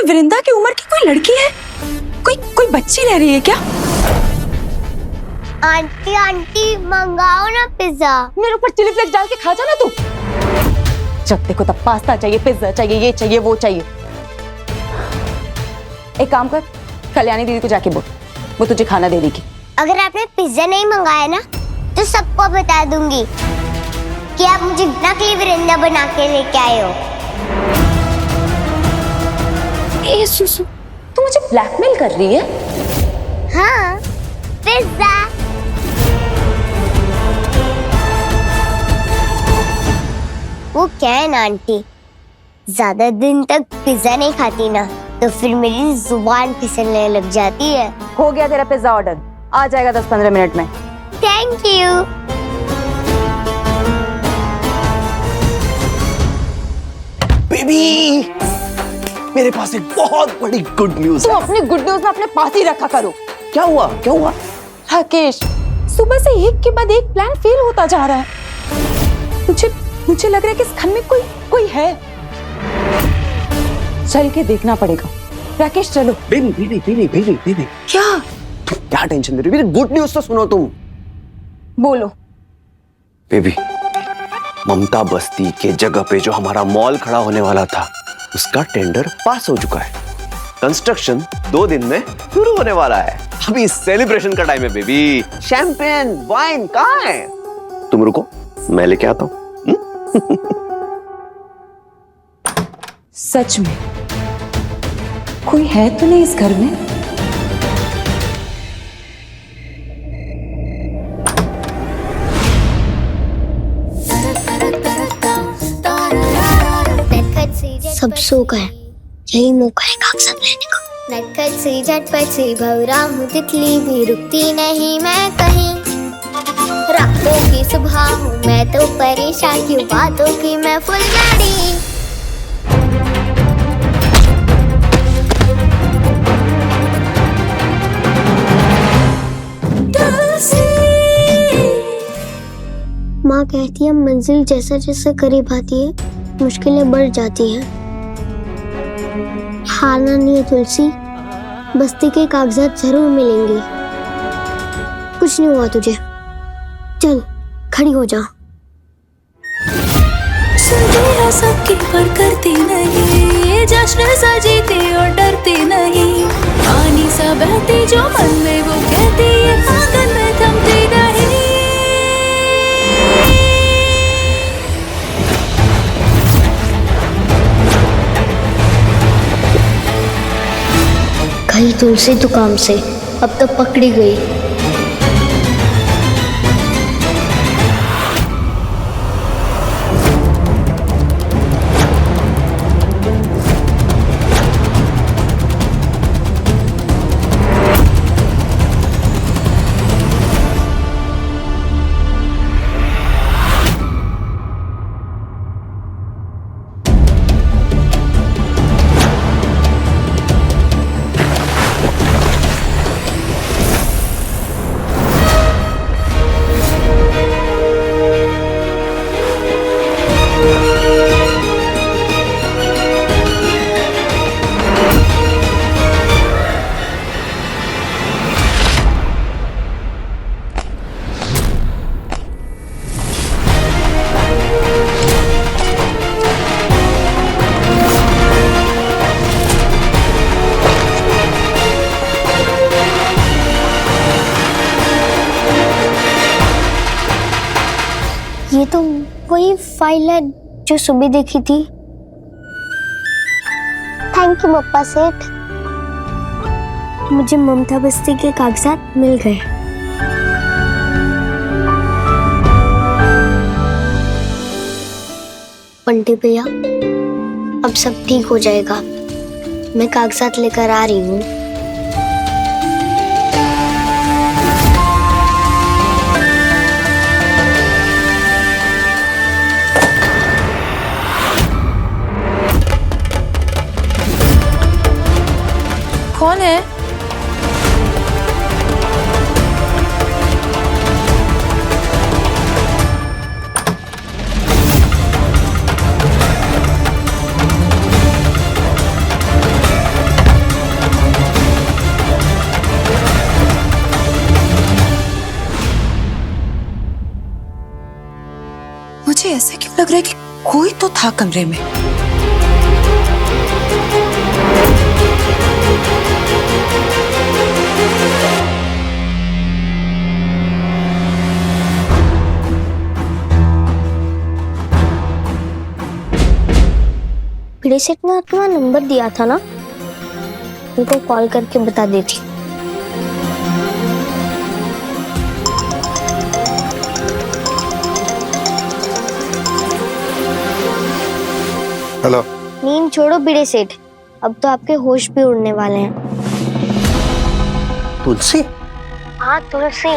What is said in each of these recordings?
में वृंदा की उम्र की कोई लड़की है? कोई बच्ची रह रही है क्या? आंटी आंटी मंगाओ ना पिज्जा। मेरे ऊपर चिली फ्लेक्स डाल के खा जाना तू। जब देखो तब पास्ता चाहिए, पिज्जा चाहिए, ये चाहिए, वो चाहिए। एक काम कर, कल्याणी दीदी को जाके बोल, वो तुझे खाना दे देगी। अगर आपने पिज्जा नहीं मंगाया ना तो सबको बता दूंगी कि आप मुझे नकली वृंदा बना के लेके आए हो। ए सुसु, तू मुझे ब्लैकमेल कर रही है? हाँ, पिज्जा। वो क्या है ना आंटी, ज्यादा दिन तक पिज्जा नहीं खाती ना तो फिर मेरी जुबान फिसलने लग जाती है। हो गया तेरा पिज्जा ऑर्डर, आ जाएगा 10-15 मिनट में। Thank you. बेबी, मेरे पास एक बहुत बड़ी गुड न्यूज तुम है। अपनी गुड न्यूज में अपने पास ही रखा करो। क्या हुआ? क्या हुआ? राकेश, सुबह से एक के बाद एक प्लान फेल होता जा रहा है। मुझे लग रहा है कि इस घर में कोई है। चल के देखना पड़ेगा। राकेश चलो। बेबी, क्या? तुम क्या टेंशन ले रही हो? मेरी गुड न्यूज तो सुनो तुम। बोलो। बेबी, ममता बस्ती के जगह पे जो हमारा मॉल खड़ा होने वाला था उसका टेंडर पास हो चुका है। कंस्ट्रक्शन 2 दिन में शुरू होने वाला है। अभी सेलिब्रेशन का टाइम है बेबी। शैंपेन, वाइन कहाँ है? तुम रुको, मैं लेके आता हूँ। सच में कोई है तो नहीं इस घर में? सब सो गए, यही मौका है कागजात लेने का। नटखट सी झटपट सी भौरा हूँ, तितली भी रुकती नहीं मैं कहीं। रातों की सुबह हूँ मैं तो परेशान क्यों, बातों की मैं फुलझड़ी। माँ कहती है मंजिल जैसे जैसे करीब आती है मुश्किलें बढ़ जाती हैं। हारना नहीं है तुलसी, बस्ती के कागजात जरूर मिलेंगे। कुछ नहीं हुआ तुझे, चल खड़ी हो जा। सबकी पर करती नहीं, जश्न सजीती और डरती नहीं। पानी सा बहती जो मन में वो कहती है, आंगन में थमती नहीं। गई तुलसी दुकान से, अब तो पकड़ी गई। ये तो वही फाइल है जो सुबह देखी थी। थैंक यू पप्पा सेठ, मुझे ममता बस्ती के कागजात मिल गए। बंटी भैया, अब सब ठीक हो जाएगा। मैं कागजात लेकर आ रही हूँ। कौन है? मुझे ऐसा क्यों लग रहा है कि कोई तो था कमरे में। भिड़े सेठ ने अपना नंबर दिया था ना, उनको कॉल करके बता देती। हेलो। नींद छोड़ो भिड़े सेठ, अब तो आपके होश भी उड़ने वाले हैं। तुलसी? हाँ तुलसी,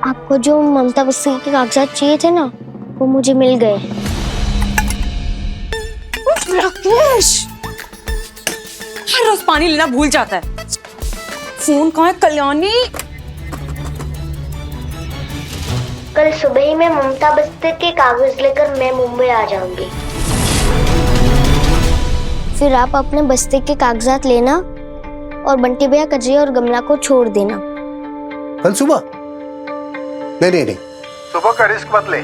आपको जो ममता बस्ती के कागजात चाहिए थे ना, वो मुझे मिल गए। राकेश, हर रोज पानी लेना भूल जाता है। फोन कहाँ है कल्याणी? कल सुबह ही मैं ममता बस्ती के कागज लेकर मैं मुंबई आ जाऊंगी। फिर आप अपने बस्ती के कागजात लेना और बंटी भैया, कजरी और गमला को छोड़ देना। कल सुबह? नहीं, सुबह का रिस्क मत ले,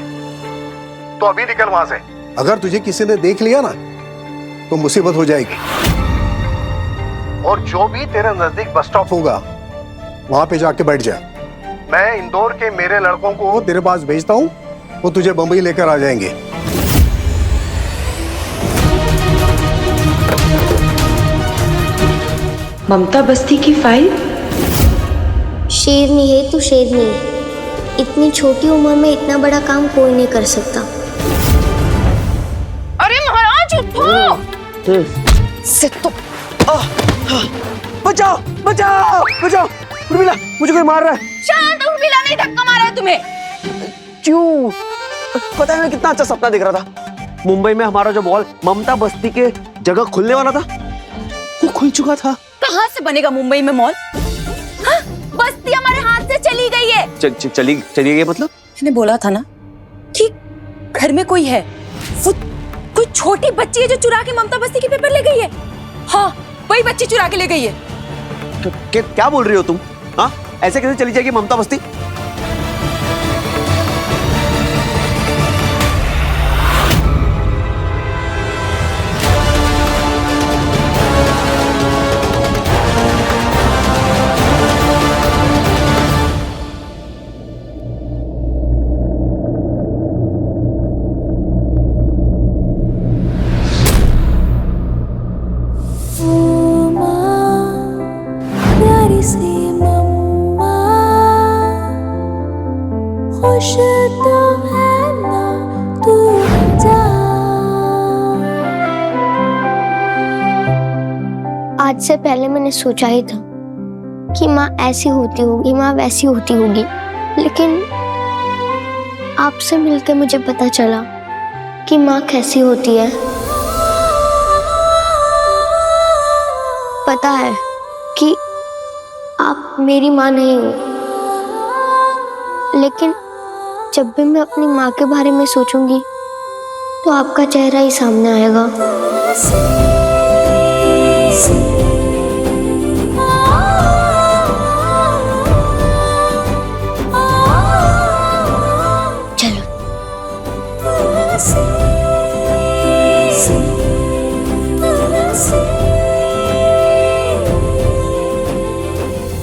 तो अभी निकल वहां से। अगर तुझे किसी ने देख लिया ना तो मुसीबत हो जाएगी। और जो भी तेरे नजदीक बस स्टॉप होगा वहां पे जाके बैठ जा। मैं इंदौर के मेरे लड़कों को वो तेरे पास भेजता हूँ, वो तुझे बंबई लेकर आ जाएंगे। ममता बस्ती की फाइल? शेरनी है तू, शेरनी। इतनी छोटी उम्र में इतना बड़ा काम कोई नहीं कर सकता। अरे महाराज उठो! से तो बचाओ बचाओ बचाओ, उर्मिला मुझे कोई मार रहा है। शांत, उर्मिला ने धक्का मारा है तुम्हें। क्यों? पता है मैं कितना अच्छा सपना देख रहा था। मुंबई में हमारा जो मॉल ममता बस्ती के जगह खुलने वाला था, वो खुल चुका था। कहाँ से बनेगा मुंबई में मॉल? हाँ, बस्ती हमारे हाथ से चली गई है। चली गई मतलब? मैंने बोला था ना कि घर में कोई है, वो कोई छोटी बच्ची है जो चुरा के ममता बस्ती के पेपर ले गई है। हाँ, वही बच्ची चुरा के ले गई है। क्या बोल रही हो तुम? हाँ, ऐसे कैसे चली जाएगी ममता बस्ती? खुश तो है ना तू जा। आज से पहले मैंने सोचा ही था कि माँ ऐसी होती होगी, माँ वैसी होती होगी, लेकिन आपसे मिलकर मुझे पता चला कि माँ कैसी होती है। पता है कि आप मेरी माँ नहीं हो, लेकिन जब भी मैं अपनी माँ के बारे में सोचूंगी तो आपका चेहरा ही सामने आएगा। चलो।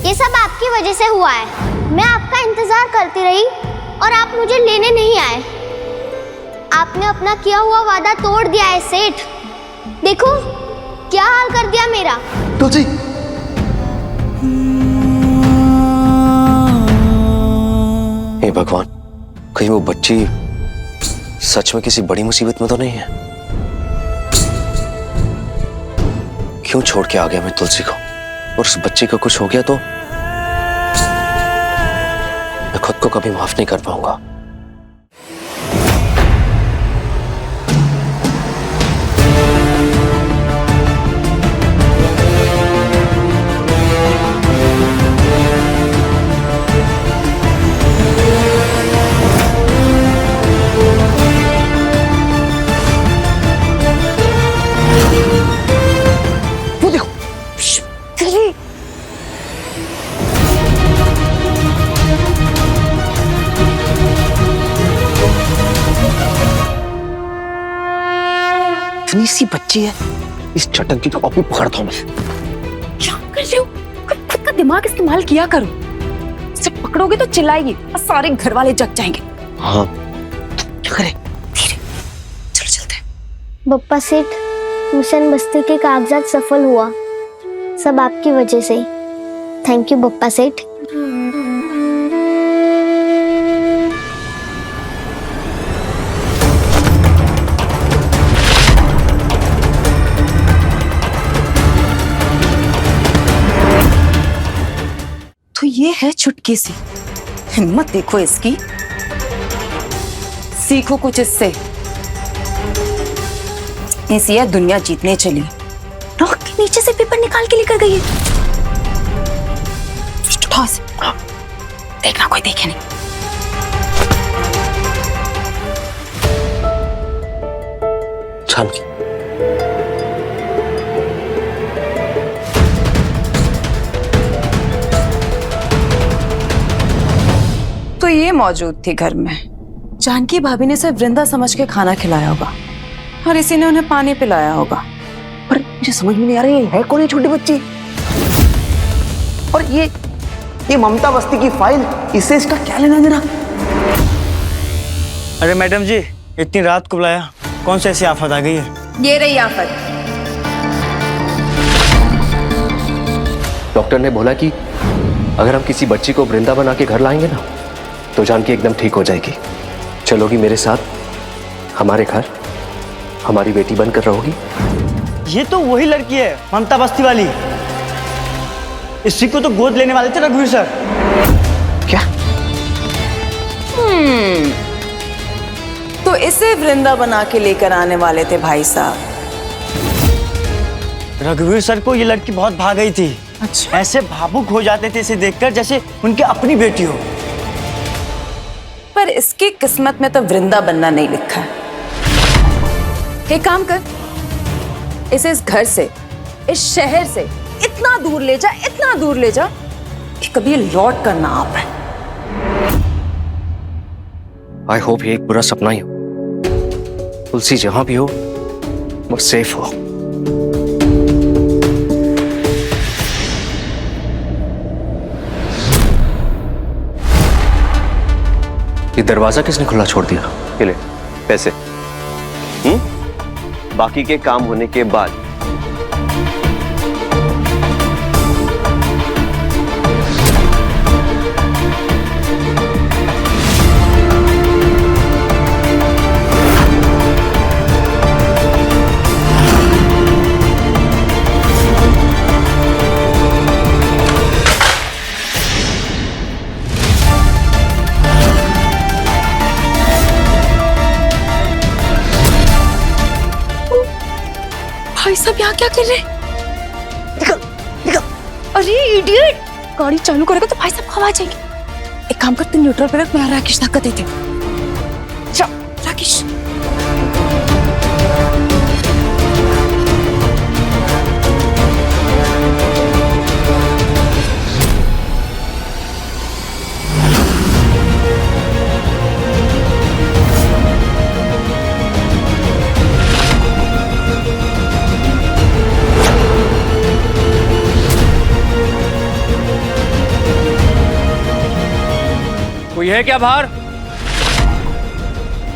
ये सब आपकी वजह से हुआ है। मैं आपका इंतजार करती रही और आप मुझे लेने नहीं आए। आपने अपना किया हुआ वादा तोड़ दिया है सेठ। देखो क्या हाल कर दिया मेरा। तुलसी, हे भगवान, कहीं वो बच्ची सच में किसी बड़ी मुसीबत में तो नहीं है? क्यों छोड़ के आ गया मैं तुलसी को? और उस बच्ची को कुछ हो गया तो मैं खुद को कभी माफ नहीं कर पाऊंगा। वो देखो, इतनी सी बच्ची है, इस चटक को कॉपी पकड़ता हूं मैं। क्या कर रहे हो? खुद का दिमाग इस्तेमाल किया करो। इसे पकड़ोगे तो चिल्लाएगी और सारे घर वाले जग जाएंगे। हाँ क्या करें? धीरे, चलो चलते हैं। बप्पा सेठ, मिशन बस्ती के कागजात सफल हुआ, सब आपकी वजह से। थैंक यू बप्पा सेठ। तो ये है चुटकी सी, हिम्मत देखो इसकी। सीखो कुछ इससे। ऐसी है दुनिया जीतने चली, रॉक के नीचे से पेपर निकाल के लेकर गई है। उठाओ इसे। देखना कोई देखे नहीं। जानकी, तो ये मौजूद थी घर में। जानकी भाभी ने सिर्फ वृंदा समझ के खाना खिलाया होगा और इसी ने उन्हें पानी पिलाया होगा। पर मुझे समझ में नहीं आ रहा ये है कौन, ये छोटी बच्ची? और ये ममता बस्ती की फाइल, इससे इसका क्या लेना देना? अरे मैडम जी, इतनी रात को बुलाया, कौन सी ऐसी आफत आ गई है? ये रही आफत। डॉक्टर ने बोला कि अगर हम किसी बच्ची को वृंदा बना के घर लाएंगे ना, तो जानकी एकदम ठीक हो जाएगी। चलोगी मेरे साथ हमारे घर, हमारी बेटी बनकर रहोगी। ये तो वही लड़की है, ममता बस्ती वाली। इसी को तो गोद लेने वाले थे रघुवीर सर। क्या? तो इसे वृंदा बना के लेकर आने वाले थे भाई साहब। रघुवीर सर को ये लड़की बहुत भा गई थी। अच्छा। ऐसे भावुक हो जाते थे इसे देखकर जैसे उनकी अपनी बेटी हो। पर इसकी किस्मत में तो वृंदा बनना नहीं लिखा है। एक काम कर, इसे इस घर से, इस शहर से इतना दूर ले जा, इतना दूर ले जा कि कभी ये लौट कर ना आ पाए। आई होप ये एक बुरा सपना ही हो। तुलसी जहां भी हो वो सेफ हो। ये दरवाजा किसने खुला छोड़ दिया? ये ले पैसे। बाकी के काम होने के बाद। भाई साहब यहाँ क्या कर रहे हैं? निकल, निकल। अरे इडियट, गाड़ी चालू करेगा तो भाई साहब खवा जाएंगे। एक काम कर, तू न्यूट्रल पे रख, मैं राकेश धक्का देते। चल राकेश। कोई है क्या बाहर?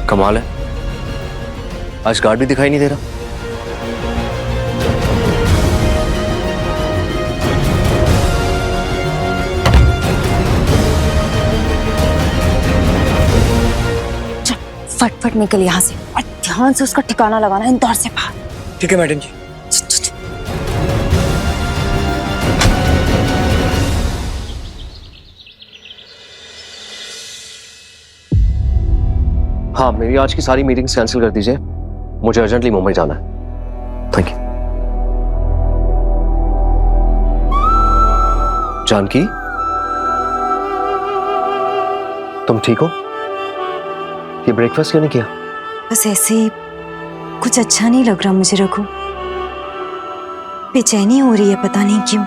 कमाल है, आज गार्ड भी दिखाई नहीं दे रहा। चल फटफट निकल यहाँ से और ध्यान से उसका ठिकाना लगाना, इंदौर से बाहर। ठीक है मैडम जी। हाँ, मेरी आज की सारी मीटिंग्स कैंसिल कर दीजिए, मुझे अर्जेंटली मुंबई जाना है। Thank you. जानकी, तुम ठीक हो? ये ब्रेकफास्ट क्यों नहीं किया? बस ऐसे ही कुछ अच्छा नहीं लग रहा मुझे रघु, बेचैनी हो रही है, पता नहीं क्यों।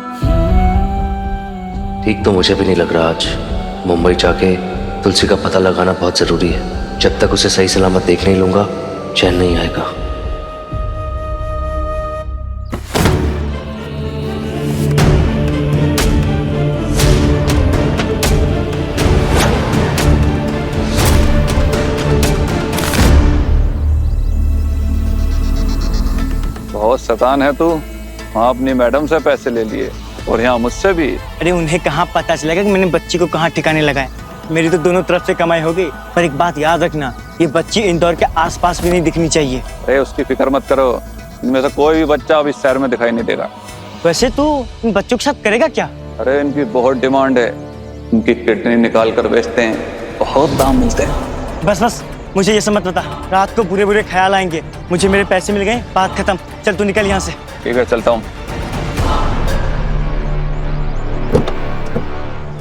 ठीक तो मुझे भी नहीं लग रहा। आज मुंबई जाके तुलसी का पता लगाना बहुत जरूरी है। जब तक उसे सही सलामत देख नहीं लूंगा चैन नहीं आएगा। बहुत शैतान है तू। वहाँ अपनी मैडम से पैसे ले लिए और यहाँ मुझसे भी। अरे उन्हें कहाँ पता चलेगा कि मैंने बच्ची को कहाँ ठिकाने लगाया। मेरी तो दोनों तरफ से कमाई हो गई, पर एक बात याद रखना, ये बच्ची इंदौर के आसपास भी नहीं दिखनी चाहिए। अरे उसकी फिक्र मत करो, इनमें से कोई भी बच्चा अब इस शहर में दिखाई नहीं देगा। वैसे तू इन बच्चों के साथ करेगा क्या? अरे इनकी बहुत डिमांड है, इनकी किडनी निकाल कर बेचते हैं, बहुत दाम मिलते हैं। बस बस, मुझे ये सब मत बता, रात को बुरे बुरे ख्याल आएंगे। मुझे मेरे पैसे मिल गए, बात खत्म। चल तू निकल यहाँ से। ठीक है, चलता हूँ।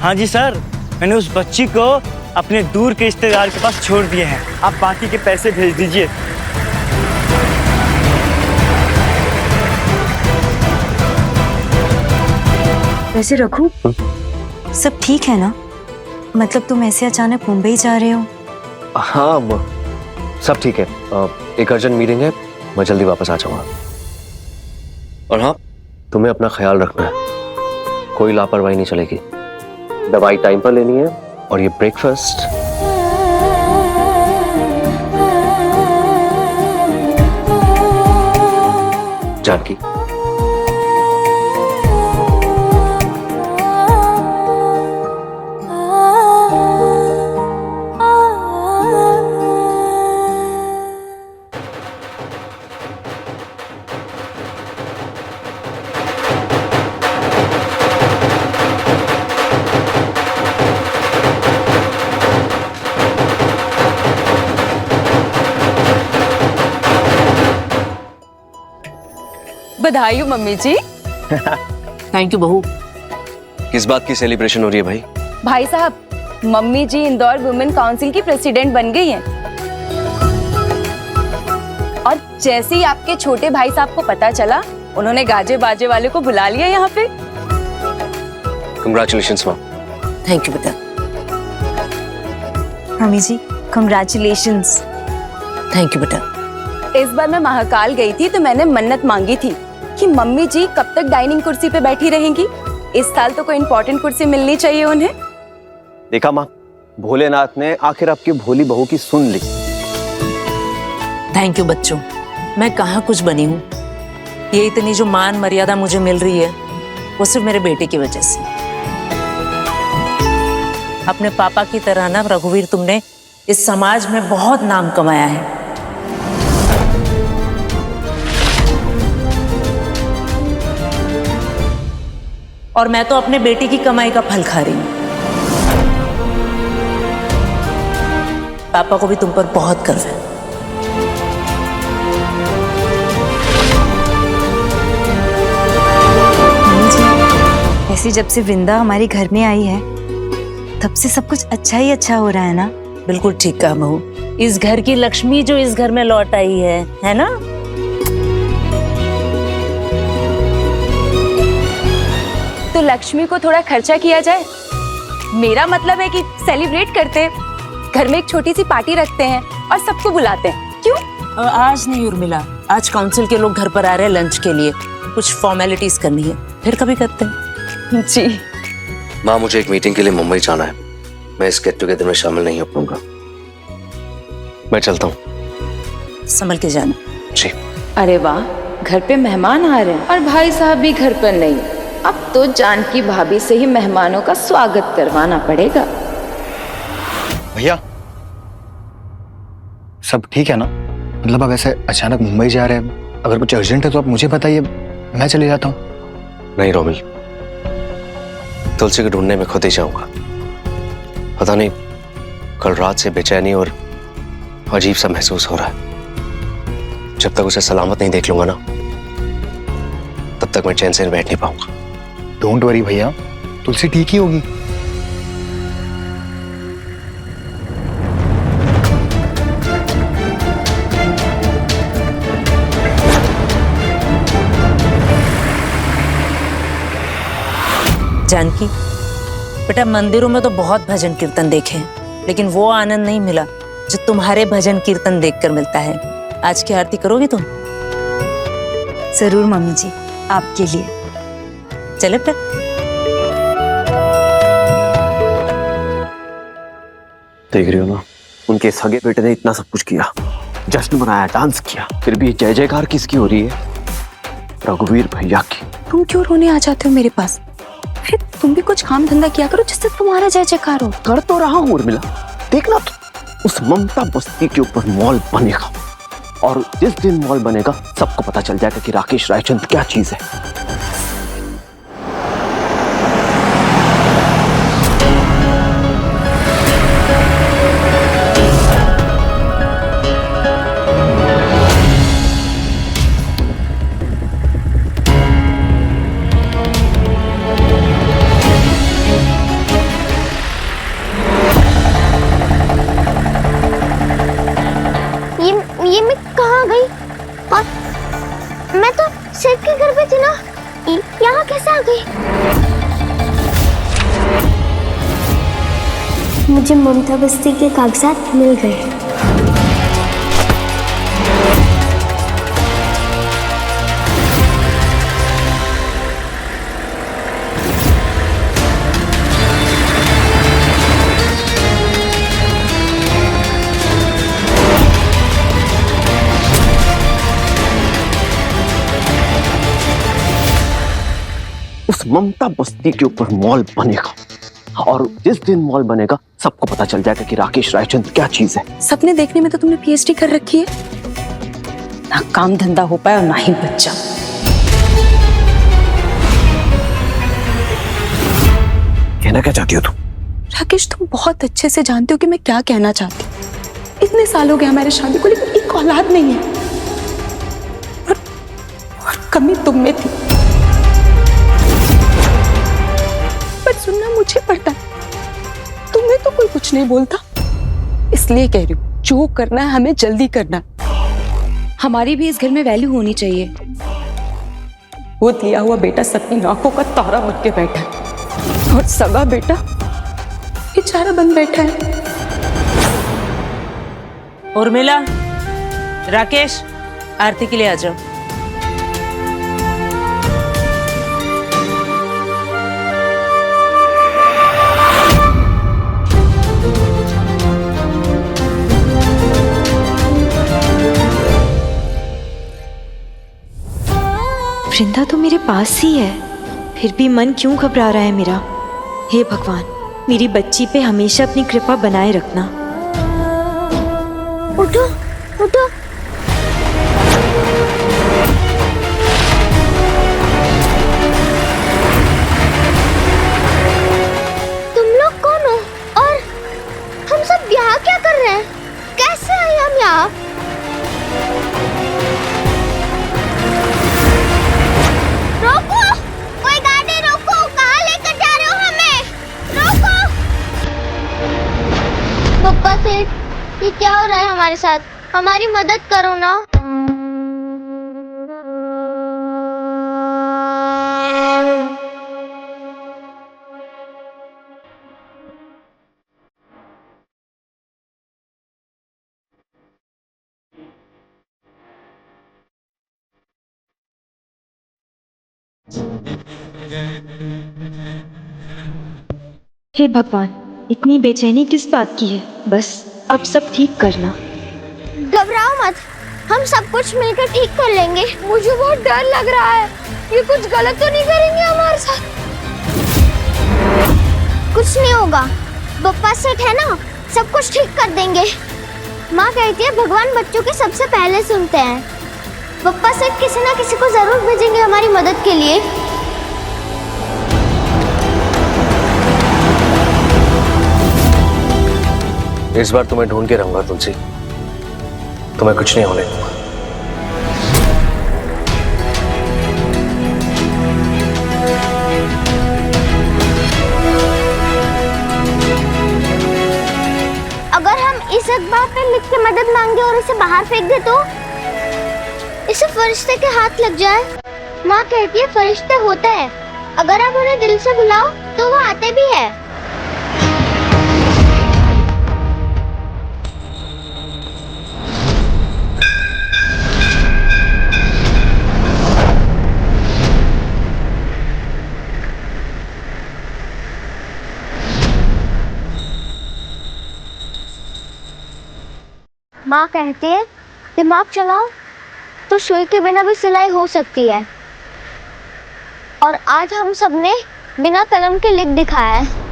हाँ जी सर, मैंने उस बच्ची को अपने दूर के रिश्तेदार के पास छोड़ दिए हैं। आप बाकी के पैसे भेज दीजिए। वैसे रघु, सब ठीक है ना? मतलब तुम ऐसे अचानक मुंबई जा रहे हो? हाँ सब ठीक है। एक अर्जेंट मीटिंग है, मैं जल्दी वापस आ जाऊंगा। और हाँ, तुम्हें अपना ख्याल रखना है, कोई लापरवाही नहीं चलेगी। दवाई टाइम पर लेनी है और ये ब्रेकफास्ट जानकी। बधाई हो मम्मी जी। थैंक यू बहू। किस बात की सेलिब्रेशन हो रही है भाई? भाई साहब, मम्मी जी इंदौर वुमेन काउंसिल की प्रेसिडेंट बन गई हैं। और जैसे ही आपके छोटे भाई साहब को पता चला, उन्होंने गाजे बाजे वाले को बुला लिया यहाँ पे। कंग्रेचुलेशंस माँ। थैंक यू बेटा। Mummy ji, congratulations. Thank you बेटा। इस बार मैं महाकाल गई थी तो मैंने मन्नत मांगी थी कि मम्मी जी कब तक डाइनिंग कुर्सी पे बैठी रहेंगी। इस साल तो कोई इम्पोर्टेंट कुर्सी मिलनी चाहिए उन्हें। देखा माँ, भोलेनाथ ने आखिर आपकी भोली बहू की सुन ली। थैंक यू बच्चों, मैं कहाँ कुछ बनी हूँ। ये इतनी जो मान मर्यादा मुझे मिल रही है, वो सिर्फ मेरे बेटे की वजह से। अपने पापा की तरह ना रघुवीर, तुमने इस समाज में बहुत नाम कमाया है। और मैं तो अपने बेटे की कमाई का फल खा रही हूँ। पापा को भी तुम पर बहुत गर्व है। ऐसी जब से वृंदा हमारे घर में आई है, तब से सब कुछ अच्छा ही अच्छा हो रहा है ना? बिल्कुल ठीक कहा बहू। इस घर की लक्ष्मी जो इस घर में लौट आई है ना? तो लक्ष्मी को थोड़ा खर्चा किया जाए। मेरा मतलब है कि सेलिब्रेट करते, घर में एक छोटी सी पार्टी रखते हैं और सबको बुलाते हैं। क्यों? आज नहीं उर्मिला, आज काउंसिल के लोग घर पर आ रहे हैं लंच के लिए। कुछ फॉर्मेलिटीज करनी है, फिर कभी करते हैं। जी माँ, मुझे एक मीटिंग के लिए मुंबई जाना है, मैं इस गेट टुगेदर में शामिल नहीं हो पाऊंगा। मैं चलता हूँ। संभल के जाना। जी। अरे वाह, घर पे मेहमान आ रहे हैं और भाई साहब भी घर पर नहीं। अब तो जानकी भाभी से ही मेहमानों का स्वागत करवाना पड़ेगा। भैया, सब ठीक है ना? मतलब आप ऐसे अचानक मुंबई जा रहे हैं, अगर कुछ अर्जेंट है तो आप मुझे बताइए, मैं चले जाता हूँ। नहीं रोमिल, तुलसी को ढूंढने में खुद ही जाऊंगा। पता नहीं, कल रात से बेचैनी और अजीब सा महसूस हो रहा है। जब तक उसे सलामत नहीं देख लूंगा ना, तब तक मैं चैन से बैठ नहीं पाऊंगा। डोंट वरी भैया, तुलसी ठीक ही होगी। जानकी बेटा, मंदिरों में तो बहुत भजन कीर्तन देखे हैं, लेकिन वो आनंद नहीं मिला जो तुम्हारे भजन कीर्तन देखकर मिलता है। आज की आरती करोगी तुम? जरूर मम्मी जी, आपके लिए। चले फिर। देख रही हो ना, उनके सगे बेटे ने इतना सब कुछ किया, जश्न मनाया, डांस किया, फिर भी जय जयकार किसकी हो रही है? रघुवीर भैया की। तुम क्यों रोने आ जाते हो मेरे पास? अरे तुम भी कुछ काम धंधा किया करो जिससे तुम्हारा जय जयकार हो। कर तो रहा हूँ उर्मिला, देखना तो, उस ममता बस्ती के ऊपर मॉल बनेगा और जिस दिन मॉल बनेगा सबको पता चल जाएगा कि राकेश रायचंद क्या चीज है। ये मैं कहाँ गई? और मैं तो सेठ के घर पे थी ना, यहाँ कैसे आ गई? मुझे ममता बस्ती के कागजात मिल गए। उस ममता बस्ती के ऊपर मॉल बनेगा और जिस दिन मॉल बनेगा सबको पता चल जाएगा कि राकेश रायचंद क्या चीज है। सपने देखने में तो तुमने पीएचडी कर रखी है, ना काम धंधा हो पाया और ना ही बच्चा। कहना क्या चाहती हो तुम? राकेश तुम बहुत अच्छे से जानते हो कि मैं क्या कहना चाहती हूँ। इतने साल हो गए हमारे शादी को, लेकिन एक औलाद नहीं है और कमी तुम में थी। पर सुनना मुझे पड़ता है, तुम्हें तो कोई कुछ नहीं बोलता, इसलिए कह रही हूँ जो करना है हमें जल्दी करना। हमारी भी इस घर में वैल्यू होनी चाहिए। वो दिया हुआ बेटा सबकी आंखों का तारा बन के बैठा है और सगा बेटा बेचारा बन बैठा है। उर्मिला, राकेश, आरती के लिए आ जाओ। वृंदा तो मेरे पास ही है, फिर भी मन क्यों घबरा रहा है मेरा। हे भगवान, मेरी बच्ची पे हमेशा अपनी कृपा बनाए रखना। उठो उठो। तुम लोग कौन हो और हम सब यहाँ क्या कर रहे हैं? कैसे आए हम यहाँ? रोको! कोई गाड़ी रोको! कहाँ लेकर जा रहे हो हमें? रोको! पप्पा सेठ, ये क्या हो रहा है हमारे साथ? हमारी मदद करो ना। हे भगवान, इतनी बेचैनी किस बात की है? बस अब सब ठीक करना। घबराओ मत, हम सब कुछ मिलकर ठीक कर लेंगे। मुझे बहुत डर लग रहा है, ये कुछ गलत तो नहीं करेंगे हमारे साथ? कुछ नहीं होगा, पप्पा सेठ है ना, सब कुछ ठीक कर देंगे। माँ कहती है भगवान बच्चों के सबसे पहले सुनते हैं। पप्पा सेठ किसी ना किसी को जरूर भेजेंगे हमारी मदद के लिए। इस बार तुम्हें ढूंढ के रहूंगा तुलसी, तुम्हें कुछ नहीं होने दूंगा। अगर हम इस अखबार पे लिख के मदद मांगे और इसे बाहर फेंक दे तो इसे फरिश्ते के हाथ लग जाए। माँ कहती है फरिश्ते होते हैं, अगर आप उन्हें दिल से बुलाओ तो वो आते भी है। माँ कहती है दिमाग चलाओ तो सुई के बिना भी सिलाई हो सकती है। और आज हम सबने बिना कलम के लिख दिखाया है।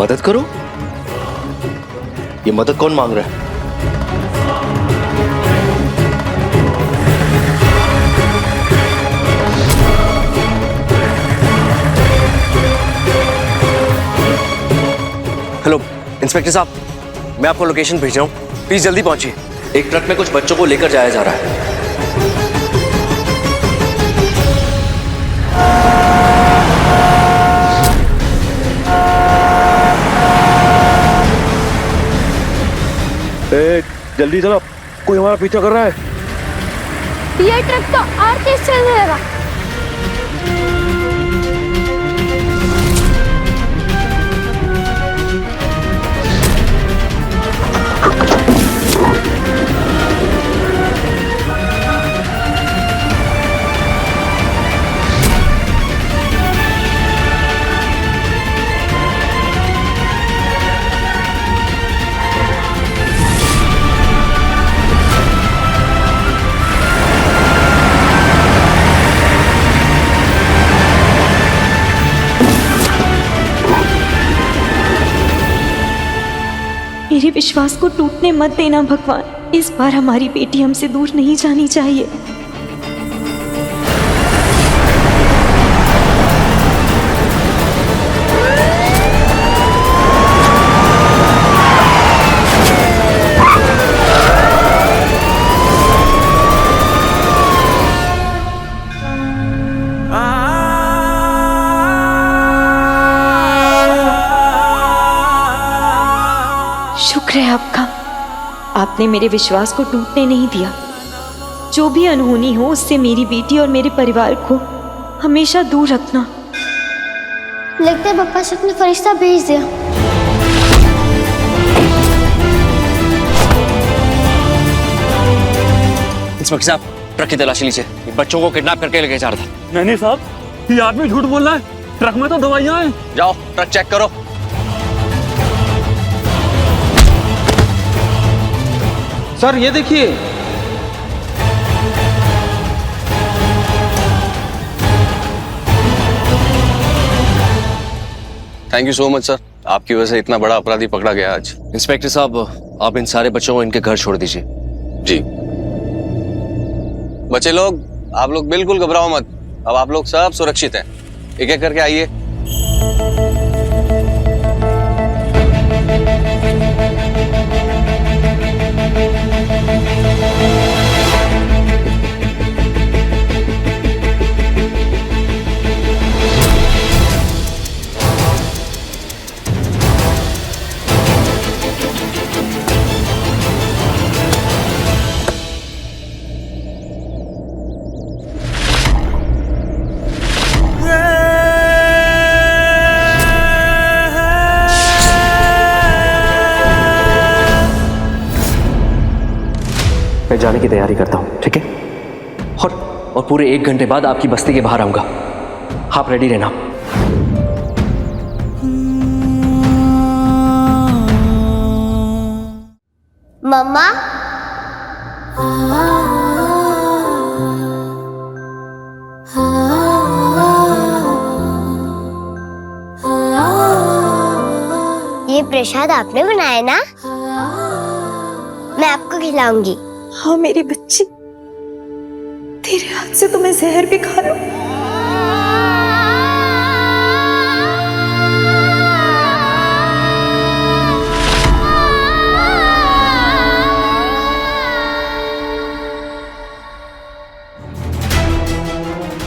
मदद करो? ये मदद कौन मांग रहा है? हेलो इंस्पेक्टर साहब, मैं आपको लोकेशन भेज रहा हूँ, प्लीज जल्दी पहुंचिए। एक ट्रक में कुछ बच्चों को लेकर जाया जा रहा है। जल्दी चलो, कोई हमारा पीछा कर रहा है। ये ट्रक तो और तेज चलने लगा। मेरे विश्वास को टूटने मत देना भगवान। इस बार हमारी बेटी हमसे दूर नहीं जानी चाहिए। शुक्र है आपका, आपने मेरे विश्वास को टूटने नहीं दिया। जो भी अनहोनी हो उससे मेरी बेटी और मेरे परिवार को हमेशा दूर रखना। लगता है पापा से अपने फरिश्ता भेज दिया। इंस्पेक्टर साहब, ट्रक की तलाशी लीजिए, ये बच्चों को किडनैप करके लेके जा रहा था। नहीं साहब, ये आदमी झूठ बोल रहा है, ट्रक में तो दवाइयां हैं। जाओ ट्रक चेक करो। सर ये देखिए। Thank you so much sir, आपकी वजह से इतना बड़ा अपराधी पकड़ा गया आज। इंस्पेक्टर साहब, आप इन सारे बच्चों को इनके घर छोड़ दीजिए। जी बच्चे लोग, आप लोग बिल्कुल घबराओ मत, अब आप लोग सब सुरक्षित हैं। एक एक करके आइए। मैं जाने की तैयारी करता हूँ, ठीक है? और पूरे 1 घंटे बाद आपकी बस्ती के बाहर आऊंगा। आप रेडी रहना। मम्मा, प्रसाद आपने बनाया ना? मैं आपको खिलाऊंगी। हाँ मेरी बच्ची, तेरे हाथ से तो मैं जहर भी खा लूं।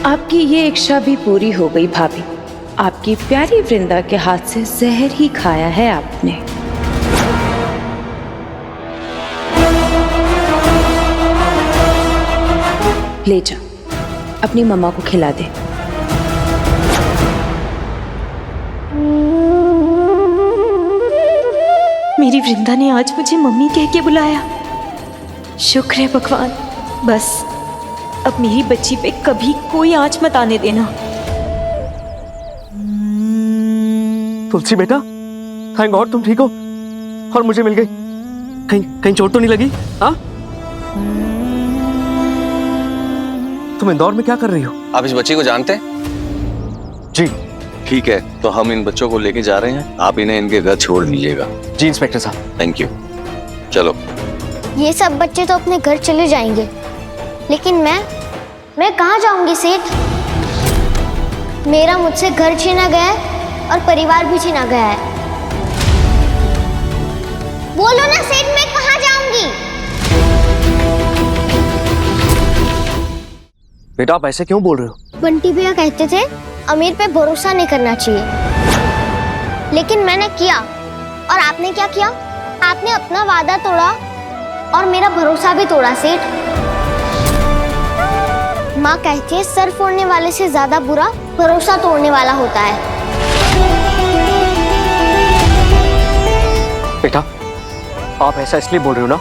आपकी ये इच्छा भी पूरी हो गई भाभी। आपकी प्यारी वृंदा के हाथ से जहर ही खाया है आपने। ले जा, अपनी मम्मा को खिला दे। मेरी वृंदा ने आज मुझे मम्मी कह के बुलाया। शुक्र है भगवान। बस अब मेरी बच्ची पे कभी कोई आंच मत आने देना। तुलसी बेटा, थैंक गॉड तुम ठीक हो और मुझे मिल गई। कहीं कहीं चोट तो नहीं लगी? हाँ, तुम इंदौर में क्या कर रही हो? आप इस बच्ची को जानते हैं? जी। ठीक है, तो हम इन बच्चों को लेके जा रहे हैं, आप इन्हें इनके घर छोड़ दीजिएगा। जी इंस्पेक्टर साहब। Thank you. चलो। ये सब बच्चे तो अपने घर चले जाएंगे, लेकिन मैं कहाँ जाऊंगी सेठ? मेरा मुझसे घर छीना गया है और परिवार भी छीना गया है। बोलो ना सेठ, मैं कहाँ जाऊंगी? बेटा आप ऐसे क्यों बोल रहे हो? बंटी भैया कहते थे अमीर पे भरोसा नहीं करना चाहिए, लेकिन मैंने किया। और आपने क्या किया? आपने अपना वादा तोड़ा और मेरा भरोसा भी तोड़ा सेठ। माँ कहती है सर फोड़ने वाले से ज्यादा बुरा भरोसा तोड़ने वाला होता है। बेटा आप ऐसा इसलिए बोल रहे हो ना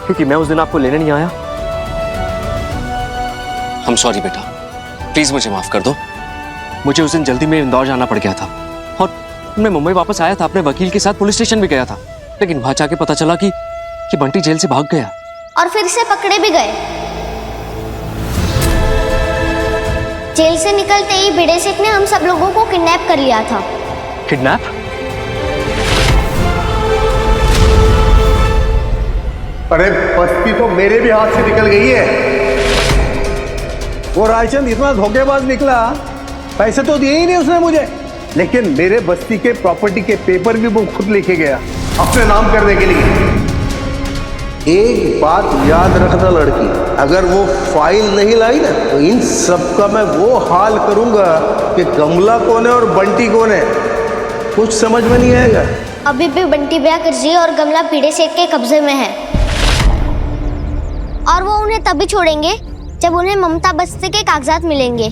क्योंकि मैं उस दिन आपको लेने नहीं आया। हम सॉरी बेटा, प्लीज मुझे माफ कर दो। मुझे उस दिन जल्दी में इंदौर जाना पड़ गया था और मैं मुंबई वापस आया था। अपने वकील के साथ पुलिस स्टेशन भी गया था, लेकिन वहां जाके पता चला कि बंटी जेल से भाग गया और फिर से पकड़े भी गए। जेल से निकलते ही भिड़े सेठ ने हम सब लोगों को किडनैप कर लिया था। किडनैप? अरे बस्ती तो मेरे भी हाथ से निकल गई है। वो रायचंद इतना धोखेबाज निकला, पैसे तो दिए ही नहीं उसने मुझे, लेकिन मेरे बस्ती के प्रॉपर्टी के पेपर भी वो खुद लेके गया अपने नाम करने के लिए। एक बात याद रखना लड़की, अगर वो फाइल नहीं लाई ना तो इन सब का मैं वो हाल करूंगा कि गमला कौन है और बंटी कौन है कुछ समझ में नहीं आएगा। अभी भी बंटी भैया कर्जी और गमला पीड़े सेठ के कब्जे में है, और वो उन्हें तभी छोड़ेंगे जब उन्हें ममता बस्ती के कागजात मिलेंगे।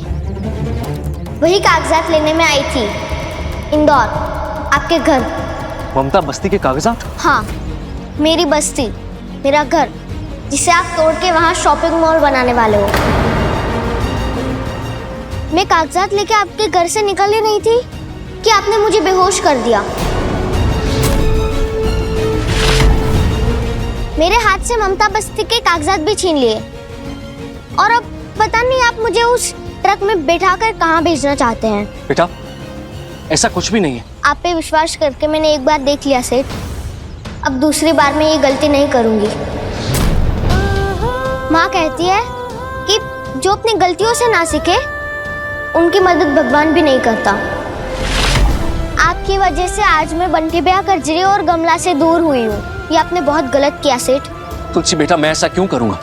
वही कागजात लेने में आई थी इंदौर, आपके घर। ममता बस्ती के कागजात? हाँ, मेरी बस्ती, मेरा घर, जिसे आप तोड़ के वहां शॉपिंग मॉल बनाने वाले हो। मैं कागजात लेके आपके घर से निकल ही नहीं थी कि आपने मुझे बेहोश कर दिया। मेरे हाथ से ममता बस्ती के कागजात भी छीन लिए, और अब पता नहीं आप मुझे उस ट्रक में बैठाकर कहाँ भेजना चाहते हैं। बेटा ऐसा कुछ भी नहीं है। आप पे विश्वास करके मैंने एक बार देख लिया सेठ, अब दूसरी बार मैं ये गलती नहीं करूंगी। माँ कहती है कि जो अपनी गलतियों से ना सीखे उनकी मदद भगवान भी नहीं करता। आपकी वजह से आज मैं बंटी भैया कर्जरी और गमला से दूर हुई हूँ। ये आपने बहुत गलत किया सेठ। तुलसी बेटा मैं ऐसा क्यों करूंगा?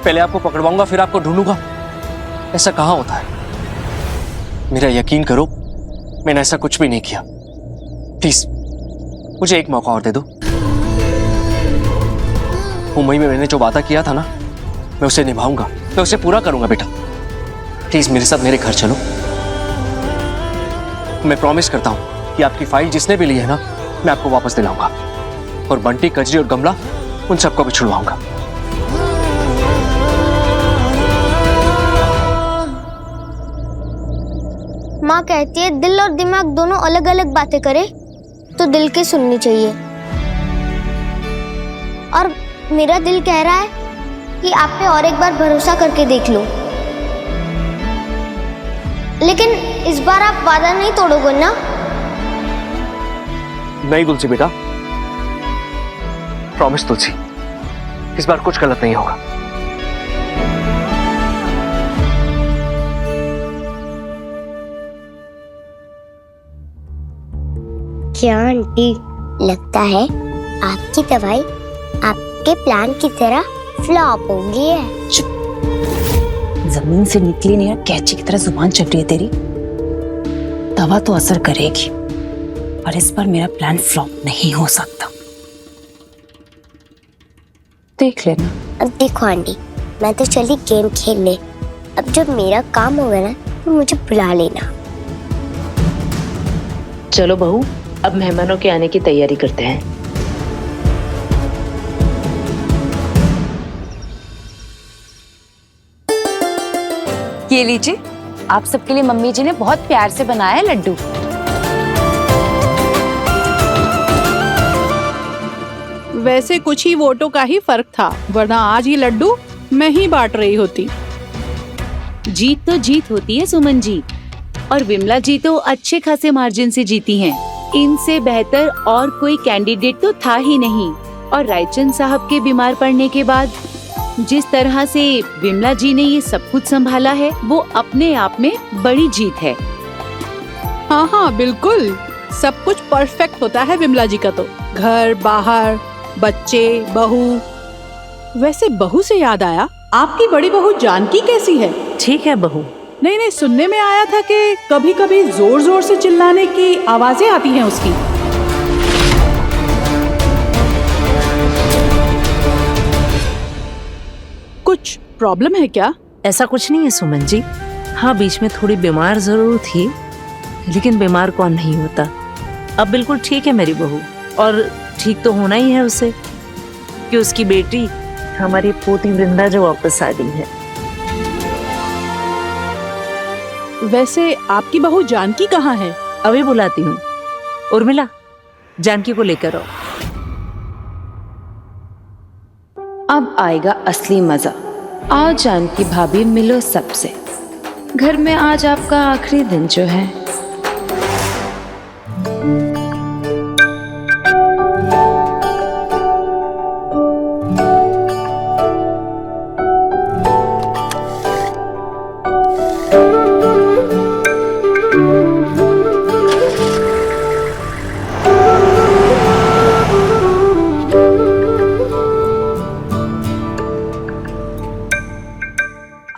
पहले आपको पकड़वाऊंगा फिर आपको ढूंढूंगा, ऐसा कहाँ होता है? मेरा यकीन करो, मैंने ऐसा कुछ भी नहीं किया। प्लीज मुझे एक मौका और दे दो। मुंबई में मैंने जो वादा किया था ना, मैं उसे निभाऊंगा, मैं उसे पूरा करूंगा। बेटा प्लीज मेरे साथ मेरे घर चलो। मैं प्रॉमिस करता हूं कि आपकी फाइल जिसने भी ली है ना, मैं आपको वापस दिलाऊंगा, और बंटी, कजरी और गमला उन सबको भी छुड़वाऊंगा। माँ कहती है दिल और दिमाग दोनों अलग अलग बातें करे तो दिल की सुननी चाहिए, और मेरा दिल कह रहा है कि आप पे और एक बार भरोसा करके देख लो। लेकिन इस बार आप वादा नहीं तोड़ोगे ना? नहीं तुलसी बेटा, प्रॉमिस तुलसी, इस बार कुछ गलत नहीं होगा। क्या आंटी, लगता है आपकी दवाई आपके प्लान की तरह फ्लॉप हो गई है। जमीन से निकली नहीं है, कैंची की तरह जुबान चल रही है तेरी। दवा तो असर करेगी, पर इस पर मेरा प्लान फ्लॉप नहीं हो सकता। देख लेना। अब देखो आंटी, मैं तो चली गेम खेलने। अब जब मेरा काम होगा ना तो मुझे बुला लेना। चलो बहू, अब मेहमानों के आने की तैयारी करते हैं। ये लीजिए, आप सबके लिए मम्मी जी ने बहुत प्यार से बनाया है लड्डू। वैसे कुछ ही वोटों का ही फर्क था, वरना आज ये लड्डू मैं ही बांट रही होती। जीत तो जीत होती है सुमन जी, और विमला जी तो अच्छे खासे मार्जिन से जीती हैं। इनसे बेहतर और कोई कैंडिडेट तो था ही नहीं। और रायचंद साहब के बीमार पड़ने के बाद जिस तरह से विमला जी ने ये सब कुछ संभाला है, वो अपने आप में बड़ी जीत है। हाँ हाँ बिल्कुल, सब कुछ परफेक्ट होता है विमला जी का तो। घर बाहर, बच्चे, बहू। वैसे बहू से याद आया, आपकी बड़ी बहू जानकी कैसी है? ठीक है बहू। नहीं, सुनने में आया था कि कभी कभी जोर जोर से चिल्लाने की आवाजें आती हैं उसकी। कुछ प्रॉब्लम है क्या? ऐसा कुछ नहीं है सुमन जी। हाँ, बीच में थोड़ी बीमार जरूर थी, लेकिन बीमार कौन नहीं होता। अब बिल्कुल ठीक है मेरी बहू, और ठीक तो होना ही है उसे, कि उसकी बेटी हमारी पोती वृंदा जो वापस आ गई है। वैसे आपकी बहू जानकी कहाँ है? अभी बुलाती हूँ। उर्मिला, जानकी को लेकर आओ। अब आएगा असली मजा। आओ जानकी भाभी, मिलो सबसे। घर में आज आपका आखिरी दिन जो है।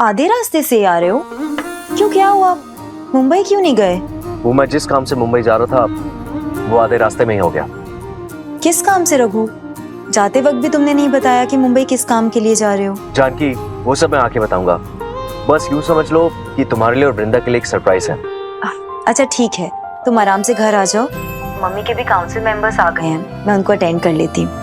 आधे रास्ते से आ रहे हो? क्यों, क्या हुआ? मुंबई क्यों नहीं गए? वो मैं जिस काम से मुंबई जा रहा था, वो आधे रास्ते में ही हो गया। किस काम से रघु? जाते वक्त भी तुमने नहीं बताया कि मुंबई किस काम के लिए जा रहे हो। जानकी, वो सब मैं आके बताऊंगा। बस यूं समझ लो कि तुम्हारे लिए और वृंदा के लिए एक सरप्राइज है। अच्छा ठीक है, तुम आराम से घर आ जाओ। मम्मी के भी काउंसिल मेंबर्स आ गए हैं, मैं उनको अटेंड कर लेती हूँ।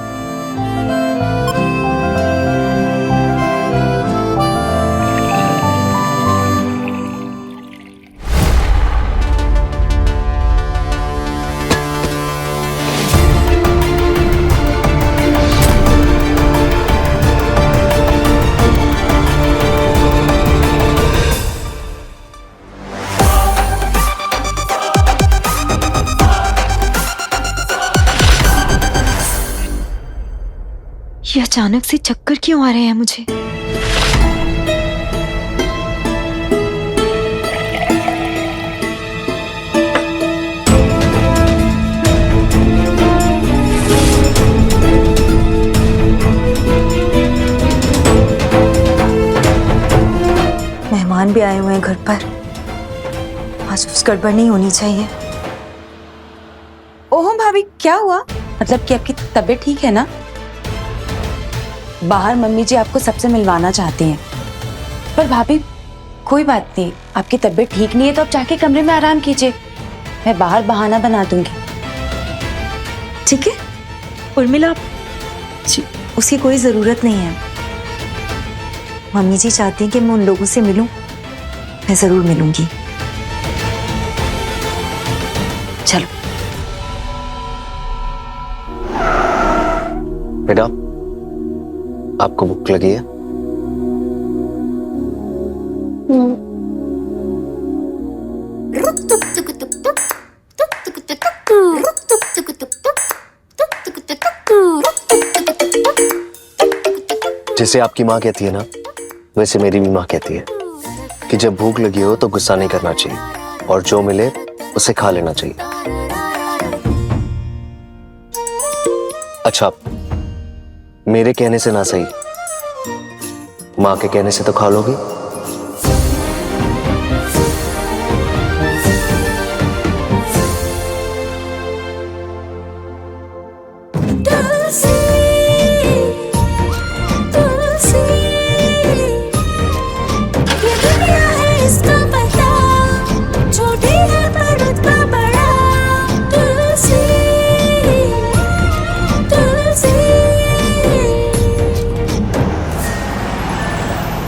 ये अचानक से चक्कर क्यों आ रहे हैं मुझे? मेहमान भी आए हुए हैं घर पर, आज कुछ गड़बड़ नहीं होनी चाहिए। ओहो भाभी, क्या हुआ? मतलब कि आपकी तबीयत ठीक है ना? बाहर मम्मी जी आपको सबसे मिलवाना चाहती हैं। पर भाभी कोई बात नहीं, आपकी तबीयत ठीक नहीं है तो आप जाके कमरे में आराम कीजिए, मैं बाहर बहाना बना दूंगी। ठीक है उर्मिला, उसकी कोई जरूरत नहीं है। मम्मी जी चाहती हैं कि मैं उन लोगों से मिलूं, मैं जरूर मिलूंगी। चलो बेटा, आपको भूख लगी है? जैसे आपकी माँ कहती है ना, वैसे मेरी भी माँ कहती है कि जब भूख लगी हो तो गुस्सा नहीं करना चाहिए और जो मिले उसे खा लेना चाहिए। अच्छा, मेरे कहने से ना सही, माँ के कहने से तो खा लोगी?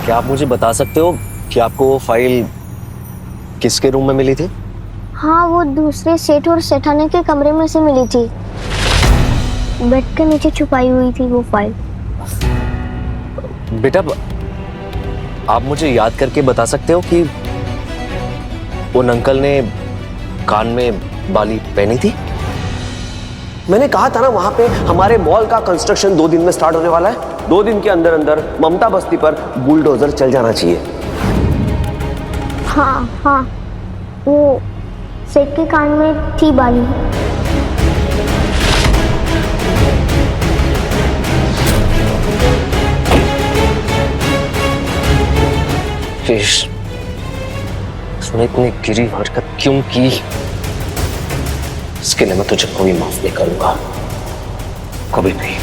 क्या आप मुझे बता सकते हो कि आपको वो फाइल किसके रूम में मिली थी? हाँ, वो दूसरे सेठ और सेठाने के कमरे में से मिली थी। बेड के नीचे छुपाई हुई थी वो फाइल। बेटा, आप मुझे याद करके बता सकते हो कि उन अंकल ने कान में बाली पहनी थी? मैंने कहा था ना, वहां पे हमारे मॉल का कंस्ट्रक्शन 2 दिन में स्टार्ट होने वाला है। 2 दिन के अंदर अंदर ममता बस्ती पर बुलडोजर चल जाना चाहिए। हाँ हाँ, वो सेठ के कान में थी बाली। उसने इतनी गिरी हरकत क्यों की? इसके लिए मैं तुझे कभी माफ नहीं करूंगा, कभी भी।